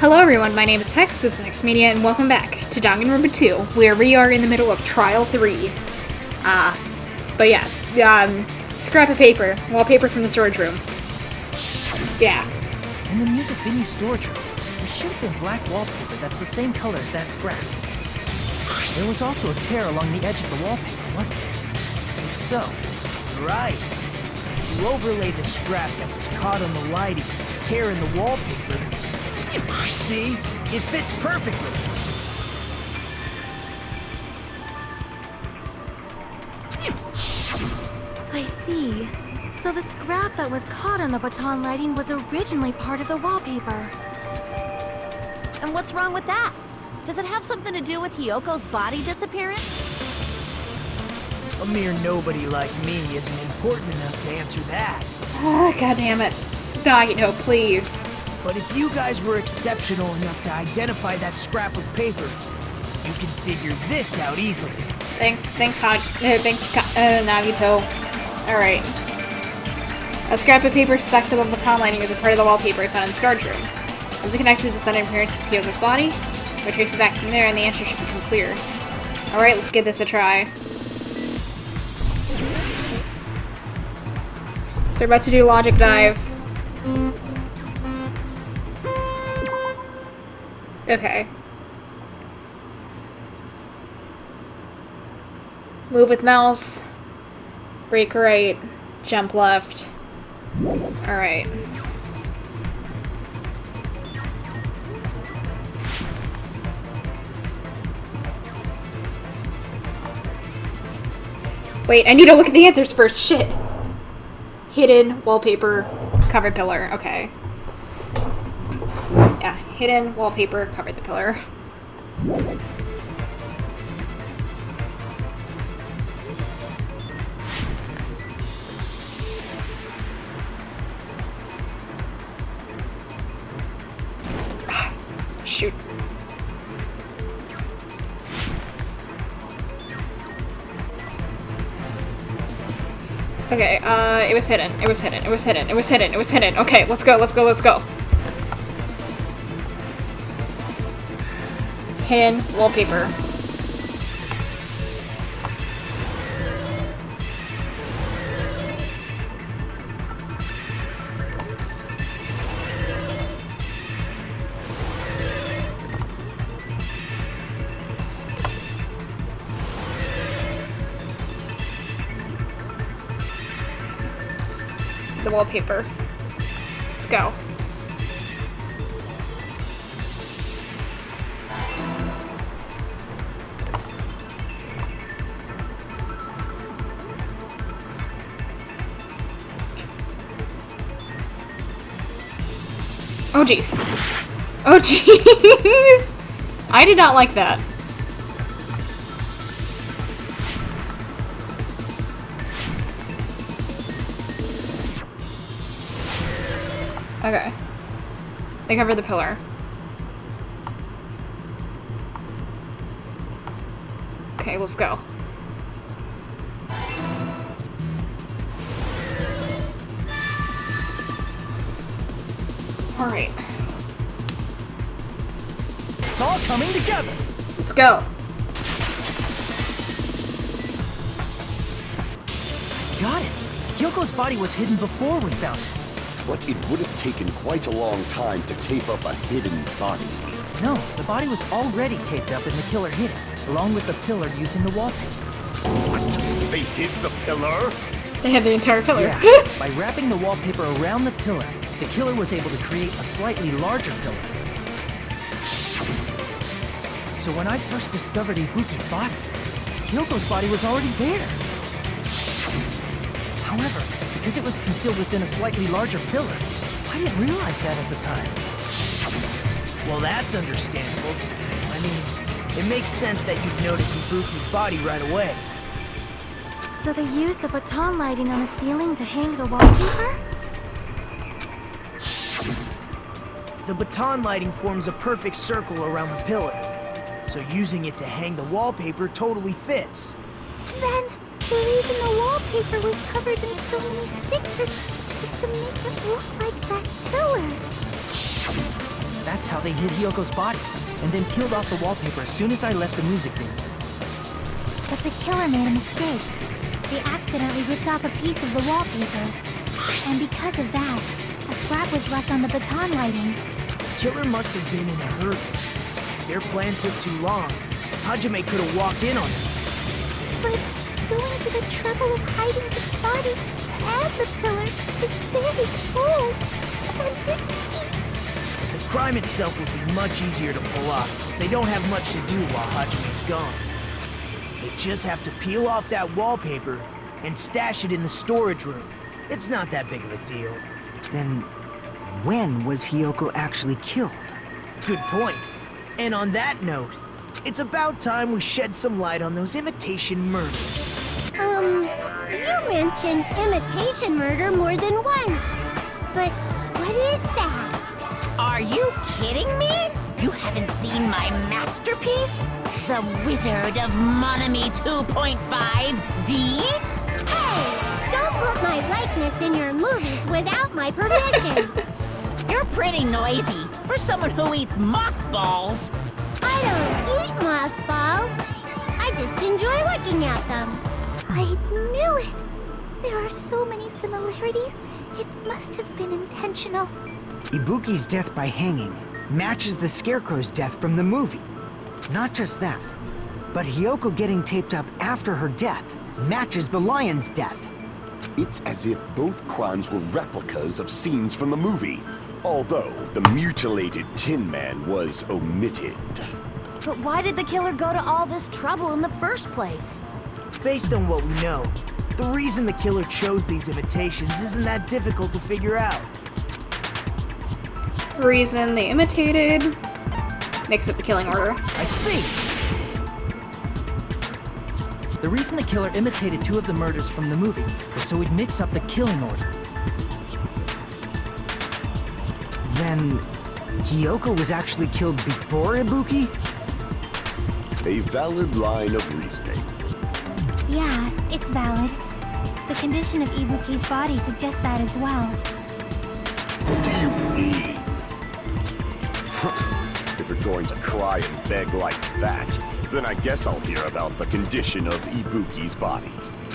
Hello everyone, my name is Hex, this is Hex Mania, and welcome back to Danganronpa 2, where we are in the middle of Trial 3. Scrap of paper, wallpaper from the storage room. Yeah. In the music venue storage room, there should have been black wallpaper that's the same color as that scrap. There was also a tear along the edge of the wallpaper, wasn't there? If so... Right. You overlay the scrap that was caught on the lighting, tear in the wallpaper. See? It fits perfectly. I see. So the scrap that was caught on the baton lighting was originally part of the wallpaper. And what's wrong with that? Does it have something to do with Hyoko's body disappearance? A mere nobody like me isn't important enough to answer that. God damn it. God, no, please. But if you guys were exceptional enough to identify that scrap of paper, you can figure this out easily. Thanks, Nagito. Alright. A scrap of paper stuck to the baton lining is a part of the wallpaper found in the storage room. Is it connected to the sudden appearance of Hyoko's body? We trace it back from there and the answer should become clear. Alright, let's give this a try. So we're about to do logic dive. Okay. Move with mouse. Break right. Jump left. Alright. Wait, I need to look at the answers first. Shit. Hidden, wallpaper, covered pillar. Okay. Yeah, hidden, wallpaper, covered the pillar. Shoot. Okay, it was hidden. Okay, let's go. Hidden wallpaper. The wallpaper. Let's go. Oh jeez. Oh jeez! I did not like that. Okay. They covered the pillar. Okay, let's go. Alright. It's all coming together! Let's go. Got it! Hyoko's body was hidden before we found it. But it would have taken quite a long time to tape up a hidden body. No, the body was already taped up and the killer hid it, along with the pillar using the wallpaper. What? They hid the pillar? They had the entire pillar. Yeah, by wrapping the wallpaper around the pillar, the killer was able to create a slightly larger pillar. So when I first discovered Ibuki's body, Hyoko's body was already there. However, because it was concealed within a slightly larger pillar, I didn't realize that at the time. Well, that's understandable. I mean, it makes sense that you'd notice Ibuki's body right away. So they used the baton lighting on the ceiling to hang the wallpaper? The baton lighting forms a perfect circle around the pillar, so using it to hang the wallpaper totally fits. Then, the reason the wallpaper was covered in so many stickers was to make it look like that pillar. That's how they hid Hyoko's body, and then peeled off the wallpaper as soon as I left the music venue. But the killer made a mistake. They accidentally ripped off a piece of the wallpaper. And because of that, a scrap was left on the baton lighting. The killer must have been in a hurry. Their plan took too long. Hajime could have walked in on it. But going to the trouble of hiding the body and the pillar is very cold and risky. The crime itself would be much easier to pull off since they don't have much to do while Hajime's gone. They just have to peel off that wallpaper and stash it in the storage room. It's not that big of a deal. Then, when was Hyoko actually killed? Good point. And on that note, it's about time we shed some light on those imitation murders. You mentioned imitation murder more than once. But what is that? Are you kidding me? You haven't seen my masterpiece? The Wizard of Monami 2.5D? Hey, don't put my likeness in your movies without my permission. You're pretty noisy for someone who eats mothballs. I don't eat mothballs. I just enjoy looking at them. I knew it. There are so many similarities. It must have been intentional. Ibuki's death by hanging matches the Scarecrow's death from the movie. Not just that, but Hyoko getting taped up after her death matches the lion's death. It's as if both crimes were replicas of scenes from the movie, although the mutilated Tin Man was omitted. But why did the killer go to all this trouble in the first place? Based on what we know, the reason the killer chose these imitations isn't that difficult to figure out. Reason they imitated makes up the killing order. I see! The reason the killer imitated 2 of the murders from the movie was so he'd mix up the killing order. Then, Hyoko was actually killed before Ibuki? A valid line of reasoning. Yeah, it's valid. The condition of Ibuki's body suggests that as well. What do you mean? If you're going to cry and beg like that, then I guess I'll hear about the condition of Ibuki's body.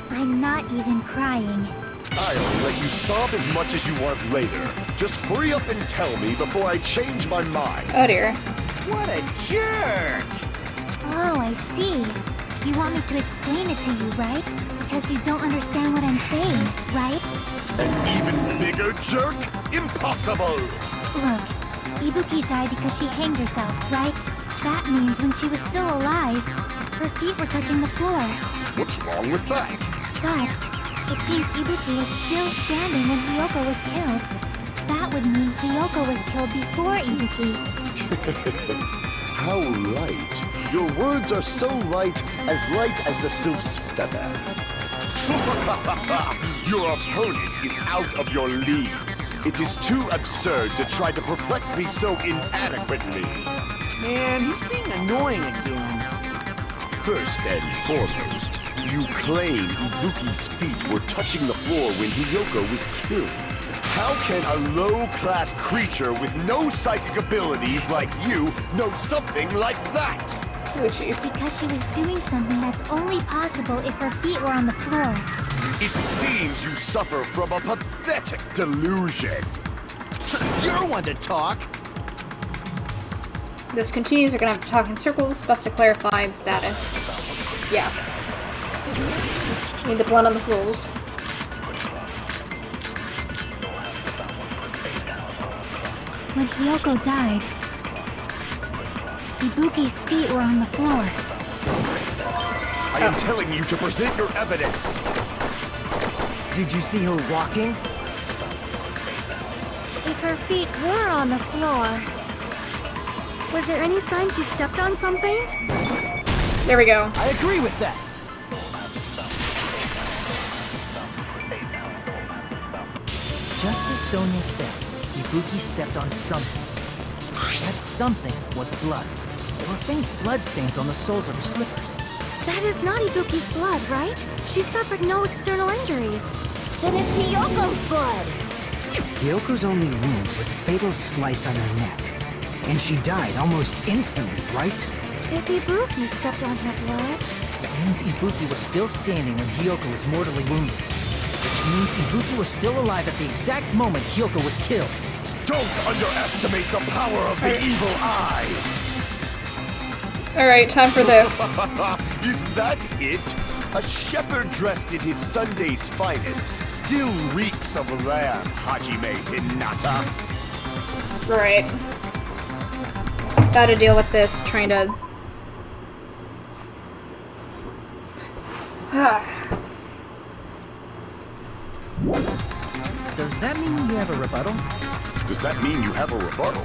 I'm not even crying. I'll let you sob as much as you want later. Just hurry up and tell me before I change my mind. Oh dear. What a jerk! Oh, I see. You want me to explain it to you, right? Because you don't understand what I'm saying, right? An even bigger jerk? Impossible! Look, Ibuki died because she hanged herself, right? That means when she was still alive, her feet were touching the floor. What's wrong with that? But it seems Ibuki was still standing when Hyoko was killed. That would mean Hyoko was killed before Ibuki. How light. Your words are so light as the sylph's feather. Your opponent is out of your league. It is too absurd to try to perplex me so inadequately. Man, he's being annoying again. First and foremost, you claim Ibuki's feet were touching the floor when Hyoko was killed. How can a low-class creature with no psychic abilities like you know something like that? Oh jeez. Because she was doing something that's only possible if her feet were on the floor. It seems you suffer from a pathetic delusion. You're one to talk. This continues, we're gonna have to talk in circles. Best to clarify the status. Yeah. Need the blood on the souls. When Hyoko died, Ibuki's feet were on the floor. I am telling you to present your evidence. Did you see her walking? If her feet were on the floor, was there any sign she stepped on something? There we go. I agree with that. Just as Sonia said, Ibuki stepped on something. That something was blood. There were faint bloodstains on the soles of her slippers. That is not Ibuki's blood, right? She suffered no external injuries. Then it's Hyoko's blood. Hyoko's only wound was a fatal slice on her neck. And she died almost instantly, right? If Ibuki stepped on her blood, That means Ibuki was still standing when Hyoko was mortally wounded. Which means Ibuki was still alive at the exact moment Hyoko was killed. Don't underestimate the power of the evil eye! Alright, time for this. Is that it? A shepherd dressed in his Sunday's finest still reeks of lamb, Hajime Hinata. Right. Gotta deal with this, trying to... Does that mean you have a rebuttal? Does that mean you have a rebuttal?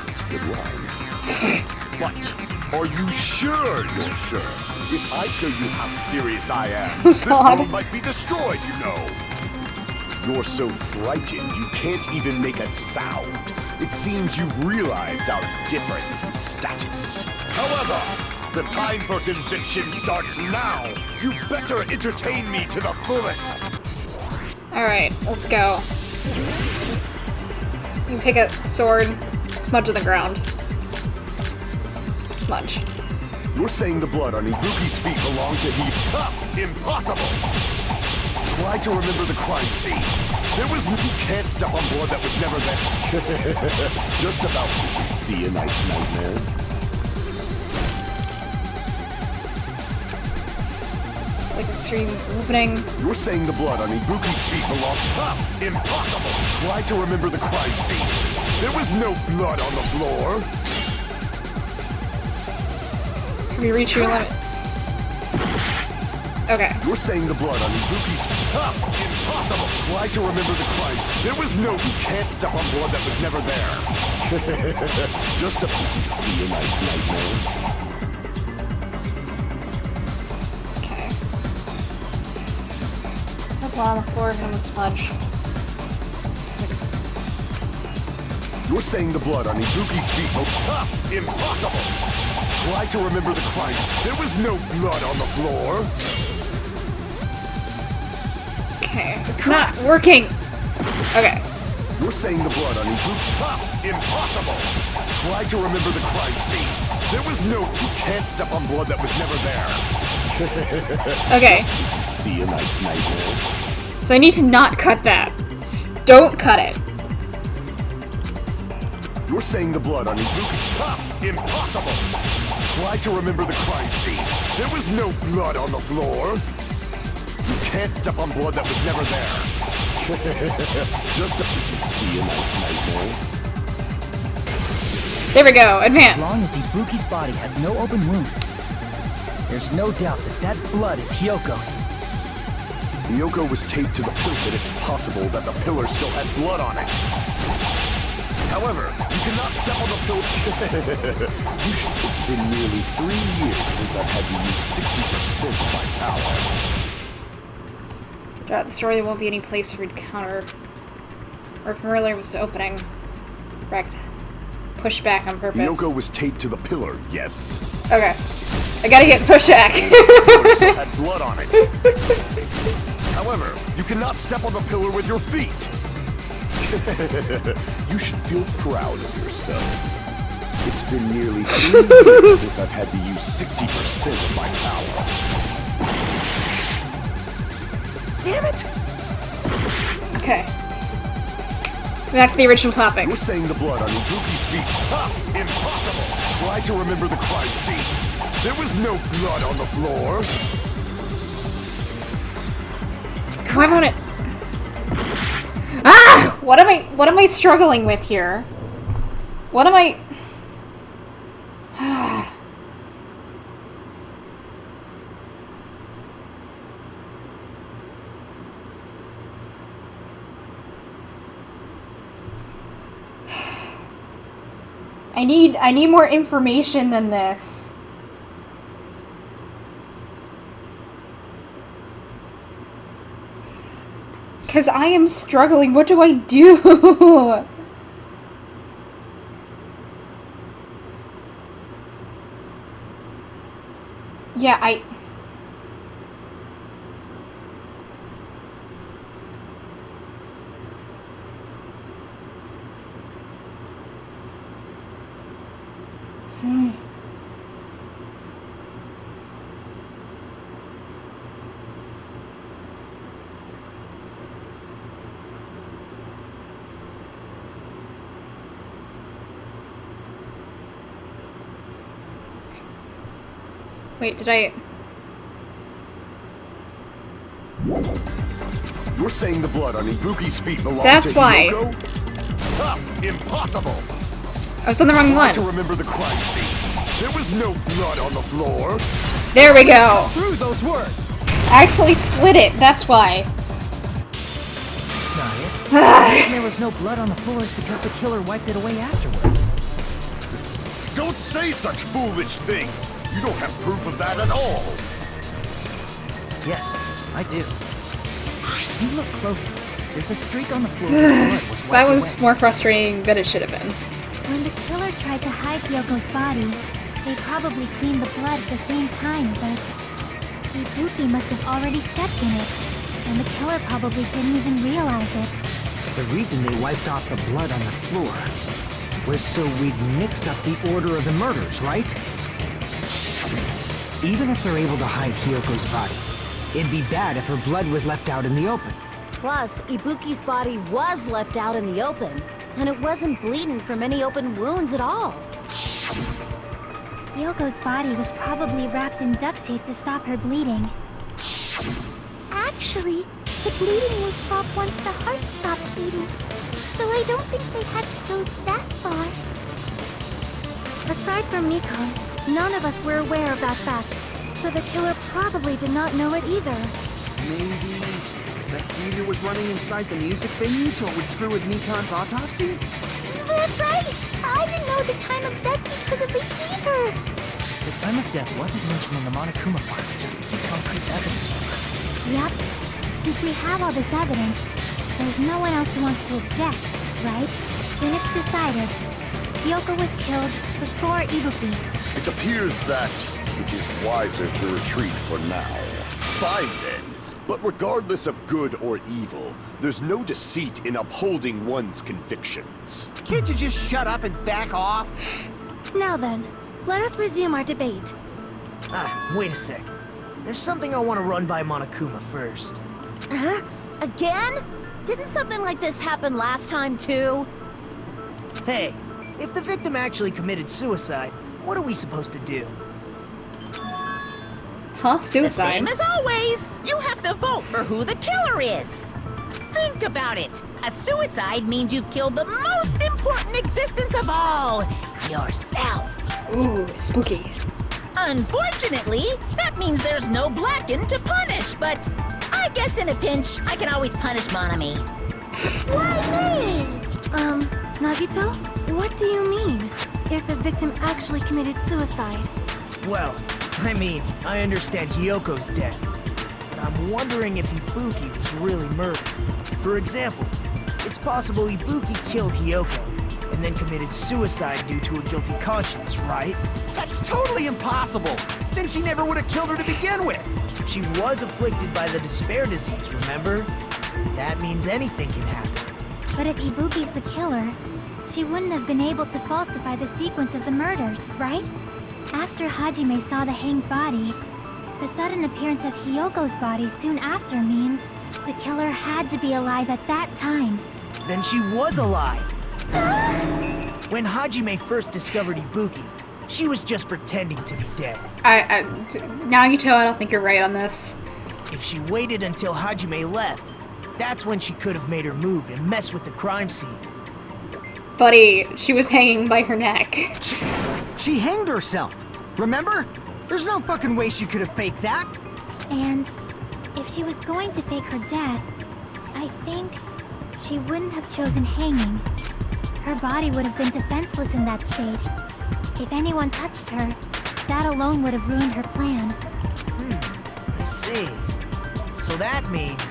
It's a good line. But, are you sure you're sure? If I show you how serious I am, this world might be destroyed, you know. You're so frightened you can't even make a sound. It seems you've realized our difference in status. However, the time for conviction starts now. You better entertain me to the fullest. Alright, let's go. You can pick a sword, smudge on the ground. Smudge. You're saying the blood on Ibuki's feet belonged to he? Ha! Impossible! Try to remember the crime scene. There was you can't step on blood that was never there. Just about to see a nice nightmare. Like a stream opening. You're saying the blood on Ibuki's feet belonged. Ha! Impossible! Try to remember the crime scene. There was no blood on the floor. Have you reached your limit? Okay. You're saying the blood on Ibuki's feet. Ha! Impossible! Try to remember the crimes. There was no you can't step on blood that was never there. Just about to see a nice nightmare. Okay. Put blood on the floor and I'm gonna smudge. You're saying the blood on Ibuki's feet. Oh, ha! Impossible! Try to remember the crimes. There was no blood on the floor. Okay, it's not working. Okay. You're saying the blood on Ibuki. Ha! Impossible! Try to remember the crime scene. There was no you can't step on blood that was never there. Okay. See a nice nightmare. So I need to not cut that. Don't cut it. You're saying the blood on Ibuki. Ha! Impossible! Try to remember the crime scene. There was no blood on the floor. You can't step on blood that was never there. Just so you can see a nice nightmare. There we go. Advance. As long as Ibuki's body has no open wounds, there's no doubt that that blood is Hyoko's. Hyoko was taped to the pillar, and it's possible that the pillar still had blood on it. However, you cannot step on the pillar. It's been nearly 3 years since I've had to use 60% of my power. Throughout the story, there won't be any place for encounter. Or from earlier was the opening. Correct. Push back on purpose. Hyoko was taped to the pillar, yes. Okay. I gotta get pushed back. The pillar still had blood on it. However, you cannot step on the pillar with your feet. You should feel proud of yourself. It's been nearly 3 years since I've had to use 60% of my power. Damn it! Okay. Back to the original topic. You're saying the blood on Ibuki's feet. Ha! Impossible! Try to remember the crime scene. There was no blood on the floor. Why won't it? Ah! What am I struggling with here? What am I... I need more information than this. Because I am struggling. What do I do? Yeah, Wait, did I... You're saying the blood on Ibuki's feet belongs That's to why. Hiyoko? Ha! Impossible! I was on the wrong Try one. to remember the crime scene. There was no blood on the floor. There we go. Through those words. I actually slid it, that's why. That's not it. The reason there was no blood on the floor is because the killer wiped it away afterward. Don't say such foolish things. You don't have proof of that at all. Yes, I do. If you look closer, there's a streak on the floor where the blood was wiped That was away. more frustrating than it should have been. When the killer tried to hide Hyoko's body, they probably cleaned the blood at the same time, but Ibuki must have already stepped in it, and the killer probably didn't even realize it. The reason they wiped off the blood on the floor was so we'd mix up the order of the murders, right? Even if they're able to hide Hyoko's body, it'd be bad if her blood was left out in the open. Plus, Ibuki's body was left out in the open, and it wasn't bleeding from any open wounds at all. Hyoko's body was probably wrapped in duct tape to stop her bleeding. Actually, the bleeding will stop once the heart stops beating, so I don't think they had to go that far. Aside from Miko, none of us were aware of that fact, so the killer probably did not know it either. Maybe the heater was running inside the music venue so it would screw with Mikon's autopsy? That's right! I didn't know the time of death because of the heater! The time of death wasn't mentioned in the Monokuma file just to keep concrete evidence from us. Yep. Since we have all this evidence, there's no one else who wants to object, right? Then it's decided. Hyoko was killed before Ibuki. It appears that it is wiser to retreat for now. Fine then. But regardless of good or evil, there's no deceit in upholding one's convictions. Can't you just shut up and back off? Now then, let us resume our debate. Wait a sec. There's something I want to run by Monokuma first. Huh? Again? Didn't something like this happen last time, too? Hey, if the victim actually committed suicide, what are we supposed to do? Huh? The Suicide? same as always. You have to vote for who the killer is. Think about it. A suicide means you've killed the most important existence of all, yourself. Ooh, spooky. Unfortunately, that means there's no Blacken to punish, but I guess in a pinch, I can always punish Monami. Why me? Nagito? What do you mean? If the victim actually committed suicide? Well, I mean, I understand Hyoko's death, but I'm wondering if Ibuki was really murdered. For example, it's possible Ibuki killed Hyoko, and then committed suicide due to a guilty conscience, right? That's totally impossible! Then she never would have killed her to begin with! She was afflicted by the despair disease, remember? That means anything can happen. But if Ibuki's the killer, she wouldn't have been able to falsify the sequence of the murders, right? After Hajime saw the hanged body, the sudden appearance of Hyoko's body soon after means the killer had to be alive at that time. Then she was alive! When Hajime first discovered Ibuki, she was just pretending to be dead. Nagito, I don't think you're right on this. If she waited until Hajime left, that's when she could have made her move and mess with the crime scene. Buddy, she was hanging by her neck. She hanged herself. Remember? There's no fucking way she could have faked that. And if she was going to fake her death, I think she wouldn't have chosen hanging. Her body would have been defenseless in that state. If anyone touched her, that alone would have ruined her plan. I see. So that means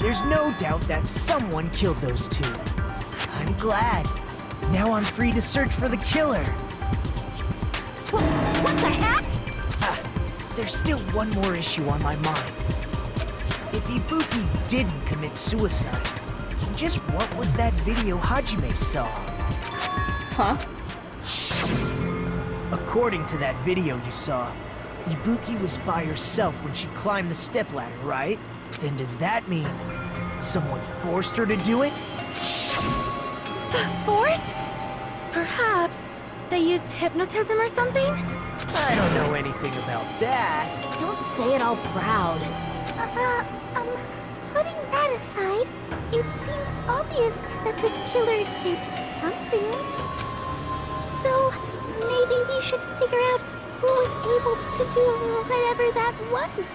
there's no doubt that someone killed those two. I'm glad. Now I'm free to search for the killer. What the heck? There's still one more issue on my mind. If Ibuki didn't commit suicide, just what was that video Hajime saw? Huh? According to that video you saw, Ibuki was by herself when she climbed the stepladder, right? Then does that mean someone forced her to do it? Forced? Perhaps they used hypnotism or something? I don't know anything about that. Don't say it all proud. Putting that aside, it seems obvious that the killer did something. So, maybe we should figure out who was able to do whatever that was.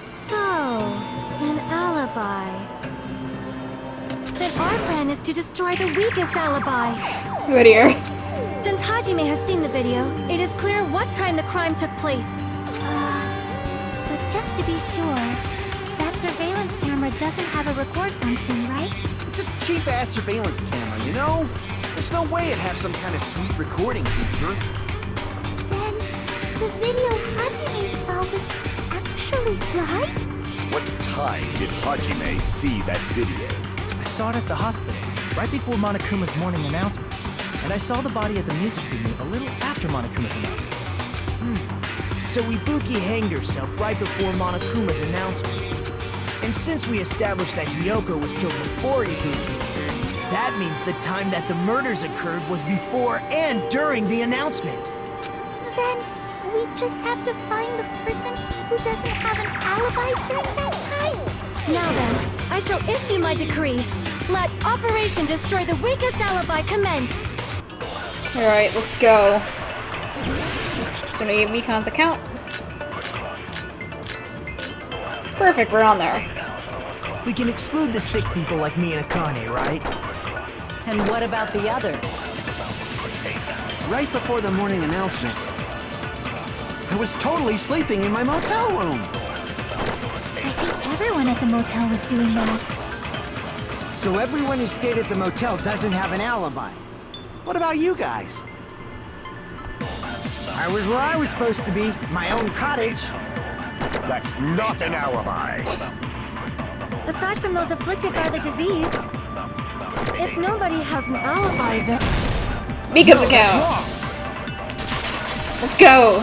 So, an alibi. Then our plan is to destroy the weakest alibi. Good ear. Since Hajime has seen the video, it is clear what time the crime took place. But just to be sure, that surveillance camera doesn't have a record function, right? It's a cheap-ass surveillance camera, you know? There's no way it'd have some kind of sweet recording feature. Then, the video Hajime saw was actually live? What time did Hajime see that video? I saw it at the hospital, right before Monokuma's morning announcement. And I saw the body at the music venue a little after Monokuma's announcement. So Ibuki hanged herself right before Monokuma's announcement. And since we established that Ryoko was killed before Ibuki, that means the time that the murders occurred was before and during the announcement. Then, we just have to find the person who doesn't have an alibi during that time? Now then, I shall issue my decree. Let Operation Destroy the Weakest Alibi commence. Alright, let's go. So we have Mikan's account. Perfect, we're on there. We can exclude the sick people like me and Akane, right? And what about the others? Right before the morning announcement, I was totally sleeping in my motel room. I think everyone at the motel was doing that. So everyone who stayed at the motel doesn't have an alibi. What about you guys? I was where I was supposed to be, my own cottage. That's not an alibi. Aside from those afflicted by the disease, if nobody has an alibi, then... Mikan's account. Let's go.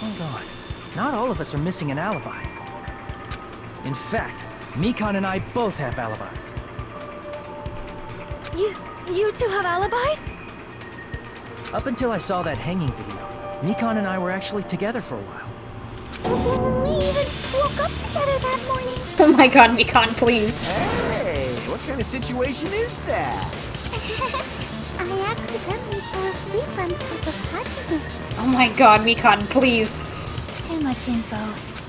Hold on. Not all of us are missing an alibi. In fact, Mikan and I both have alibis. You two have alibis? Up until I saw that hanging video, Mikan and I were actually together for a while. We even woke up together that morning. Oh my god, Mikan, please. Hey, what kind of situation is that? I accidentally fell asleep on top of Hajime. Oh my god, Mikan, please. Too much info.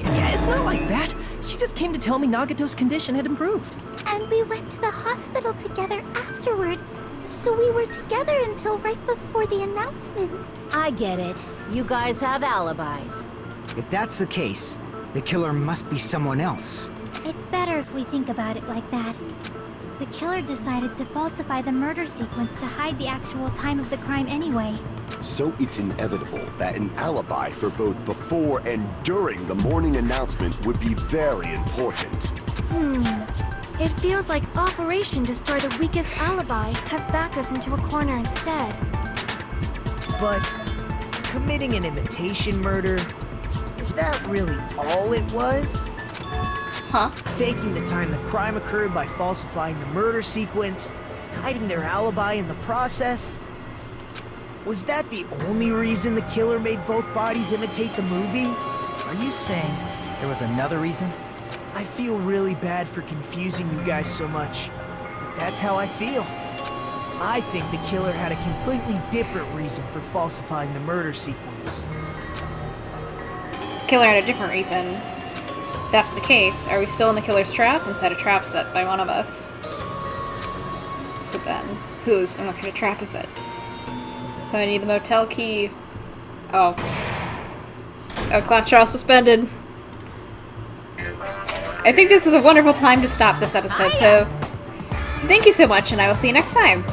Yeah, it's not like that. She just came to tell me Nagato's condition had improved. And we went to the hospital together afterward. So we were together until right before the announcement. I get it. You guys have alibis. If that's the case, the killer must be someone else. It's better if we think about it like that. The killer decided to falsify the murder sequence to hide the actual time of the crime anyway. So it's inevitable that an alibi for both before and during the morning announcement would be very important. It feels like Operation Destroy the Weakest Alibi has backed us into a corner instead. But committing an imitation murder, is that really all it was? Huh? Faking the time the crime occurred by falsifying the murder sequence, hiding their alibi in the process? Was that the only reason the killer made both bodies imitate the movie? Are you saying there was another reason? I feel really bad for confusing you guys so much, but that's how I feel. I think the killer had a completely different reason for falsifying the murder sequence. Killer had a different reason. If that's the case, are we still in the killer's trap instead of trap set by one of us? So then, whose and what kind of trap is it? So I need the motel key. Oh. Oh, class trial suspended. I think this is a wonderful time to stop this episode, so thank you so much, and I will see you next time.